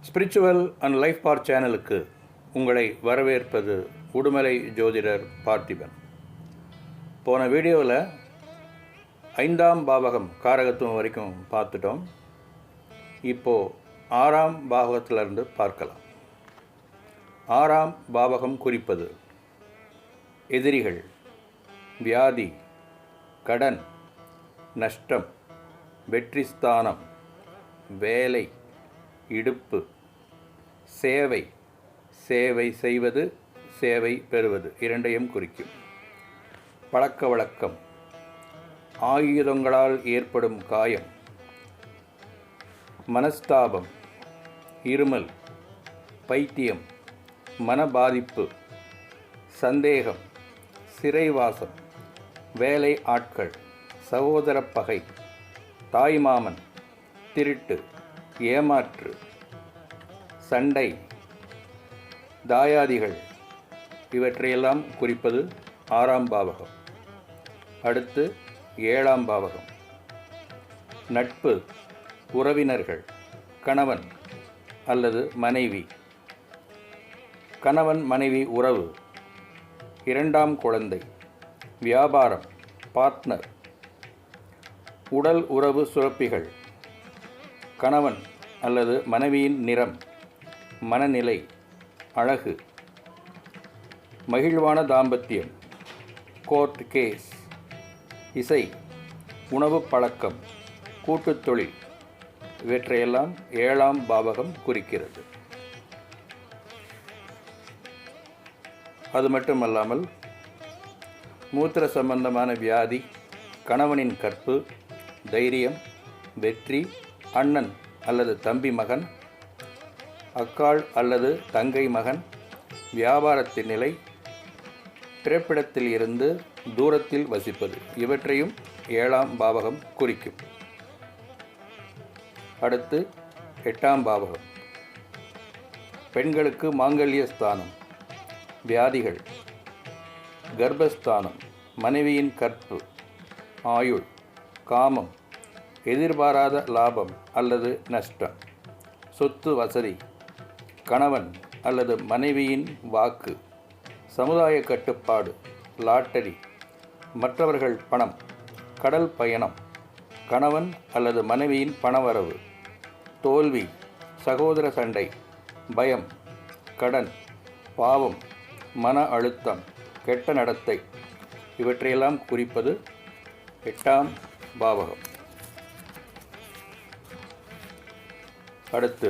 Spiritual and life பார் சேனலுக்கு உங்களை வரவேற்பது உடுமலை ஜோதிடர் பார்த்திபன். போன வீடியோவில் 5ஆம் பாவகம் காரகத்துவம் வரைக்கும் பார்த்துட்டோம். இப்போது 6ஆம் பாவகத்திலிருந்து பார்க்கலாம். 6ஆம் பாவகம் குறிப்பது எதிரிகள், வியாதி, கடன், நஷ்டம், வெற்றி ஸ்தானம், வேலை, இடுப்பு, சேவை, சேவை செய்வது, சேவை பெறுவது இரண்டையும் குறிக்கும். பழக்க வழக்கம், ஆயுதங்களால் ஏற்படும் காயம், மனஸ்தாபம், இருமல், பைத்தியம், மன பாதிப்பு, சந்தேகம், சிறைவாசம், வேலை ஆட்கள், சகோதர பகை, தாய்மாமன், திருட்டு, ஏமாற்று, சண்டை, தாயாதிகள் இவற்றையெல்லாம் குறிப்பது 6ஆம் பாவகம். அடுத்து 7ஆம் பாவகம். நட்பு, உறவினர்கள், கணவன் அல்லது மனைவி, கணவன் மனைவி உறவு, 2ஆம் குழந்தை, வியாபாரம், பார்ட்னர், உடல் உறவு சுரப்பிகள், கணவன் அல்லது மனைவியின் நிறம், மனநிலை, அழகு, மகிழ்வான தாம்பத்தியம், கோர்ட் கேஸ், இசை, உணவு பழக்கம், கூட்டுத் தொழில் இவற்றையெல்லாம் 7ஆம் பாவகம் குறிக்கிறது. அது மட்டுமல்லாமல் மூத்திர சம்பந்தமான வியாதி, கணவனின் கற்பு, தைரியம், வெற்றி, அண்ணன் அல்லது தம்பி மகன், அக்காள் அல்லது தங்கை மகன், வியாபாரத்தின் நிலை, பிறப்பிடத்தில் இருந்து தூரத்தில் வசிப்பது இவற்றையும் 7ஆம் பாவகம் குறிக்கும். அடுத்து 8ஆம் பாவகம். பெண்களுக்கு மாங்கல்ய ஸ்தானம், வியாதிகள், கர்ப்பஸ்தானம், மனைவியின் கற்பு, ஆயுள், காமம், எதிர்பாராத லாபம் அல்லது நஷ்டம், சொத்து வசதி, கணவன் அல்லது மனைவியின் வாக்கு, சமுதாய கட்டுப்பாடு, லாட்டரி, மற்றவர்கள் பணம், கடல் பயணம், கணவன் அல்லது மனைவியின் பணவரவு, தோல்வி, சகோதர சண்டை, பயம், கடன், பாவம், மன அழுத்தம், கெட்ட நடத்தை இவற்றையெல்லாம் குறிப்பது 8ஆம் பாவகம். அடுத்து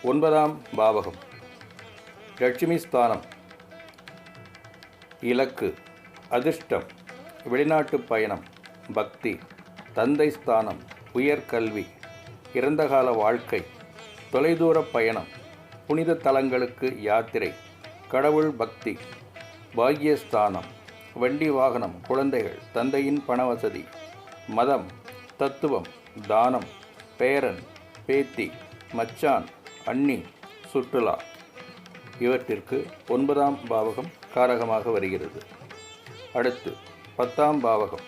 9ஆம் பாவகம். லட்சுமி ஸ்தானம், இலக்கு, அதிர்ஷ்டம், வெளிநாட்டு பயணம், பக்தி, தந்தை ஸ்தானம், உயர்கல்வி, இறந்தகால வாழ்க்கை, தொலைதூர பயணம், புனித தலங்களுக்கு யாத்திரை, கடவுள் பக்தி, பாக்யஸ்தானம், வண்டி வாகனம், குழந்தைகள், தந்தையின் பணவசதி, மதம், தத்துவம், தானம், பேரன், பேத்தி, மச்சான், அண்ணி, சுற்றுலா இவற்றிற்கு 9ஆம் பாவகம் காரகமாக வருகிறது. அடுத்து 10ஆம் பாவகம்.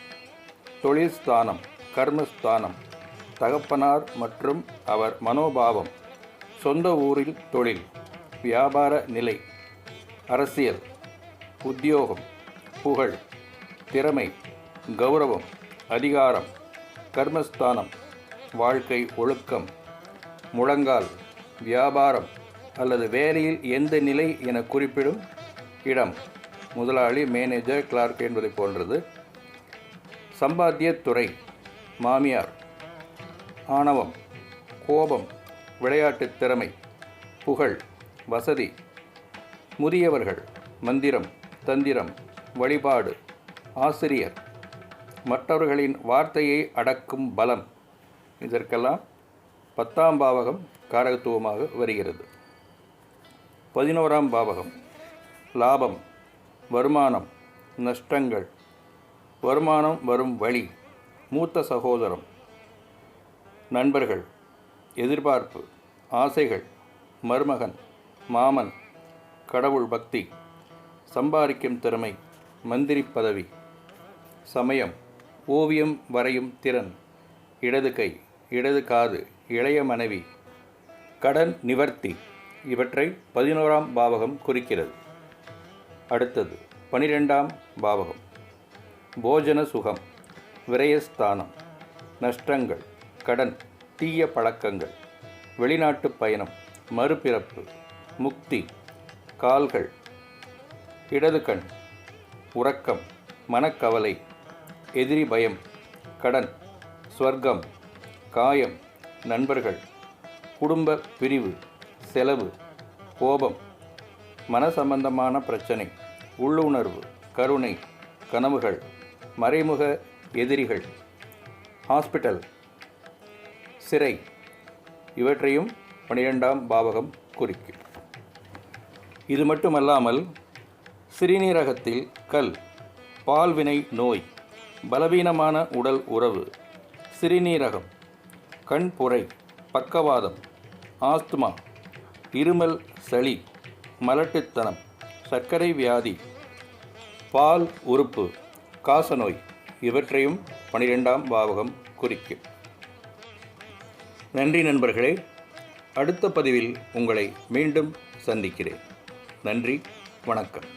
தொழில் ஸ்தானம், கர்மஸ்தானம், தகப்பனார் மற்றும் அவர் மனோபாவம், சொந்த ஊரில் தொழில், வியாபார நிலை, அரசியல், உத்தியோகம், புகழ், திறமை, கௌரவம், அதிகாரம், கர்மஸ்தானம், வாழ்க்கை ஒழுக்கம், முழங்கால், வியாபாரம் அல்லது வேலையில் எந்த நிலை என குறிப்பிடும் இடம், முதலாளி, மேனேஜர், கிளார்க் என்பதை போன்றது. சம்பாத்திய துறை, மாமியார், ஆணவம், கோபம், விளையாட்டு திறமை, புகழ், வசதி, முதியவர்கள், மந்திரம், தந்திரம், வழிபாடு, ஆசிரியர், மற்றவர்களின் வார்த்தையை அடக்கும் பலம் இதற்கெல்லாம் 10ஆம் பாவகம் காரகத்துவமாக வருகிறது. 11ஆம் பாவகம். லாபம், வருமானம், நஷ்டங்கள், வருமானம் வரும் வழி, மூத்த சகோதரம், நண்பர்கள், எதிர்பார்ப்பு, ஆசைகள், மருமகன், மாமன், கடவுள் பக்தி, சம்பாதிக்கும் திறமை, மந்திரி பதவி, சமயம், ஓவியம் வரையும் திறன், இடது கை, இடது காது, இளைய மனைவி, கடன் நிவர்த்தி இவற்றை 11ஆம் பாவகம் குறிக்கிறது. அடுத்தது 12ஆம் பாவகம். போஜன சுகம், விரயஸ்தானம், நஷ்டங்கள், கடன், தீய பழக்கங்கள், வெளிநாட்டு பயணம், மறுபிறப்பு, முக்தி, கால்கள், இடது கண், உறக்கம், மனக்கவலை, எதிரி பயம், கடன், ஸ்வர்க்கம், காயம், நண்பர்கள், குடும்ப பிரிவு, செலவு, கோபம், மன சம்பந்தமான பிரச்சனை, உள்ளுணர்வு, கருணை, கனவுகள், மறைமுக எதிரிகள், ஹாஸ்பிட்டல், சிறை இவற்றையும் 12ஆம் பாவகம் குறிக்கும். இது மட்டுமல்லாமல் சிறுநீரகத்தில் கல், பால்வினை நோய், பலவீனமான உடல் உறவு, சிறுநீரகம், கண்புரை, பக்கவாதம், ஆஸ்துமா, இருமல், சளி, மலட்டுத்தனம், சர்க்கரை வியாதி, பால் உறுப்பு, காசநோய் இவற்றையும் 12ஆம் பாவகம் குறிக்கும். நன்றி நண்பர்களே. அடுத்த பதிவில் உங்களை மீண்டும் சந்திக்கிறேன். நன்றி, வணக்கம்.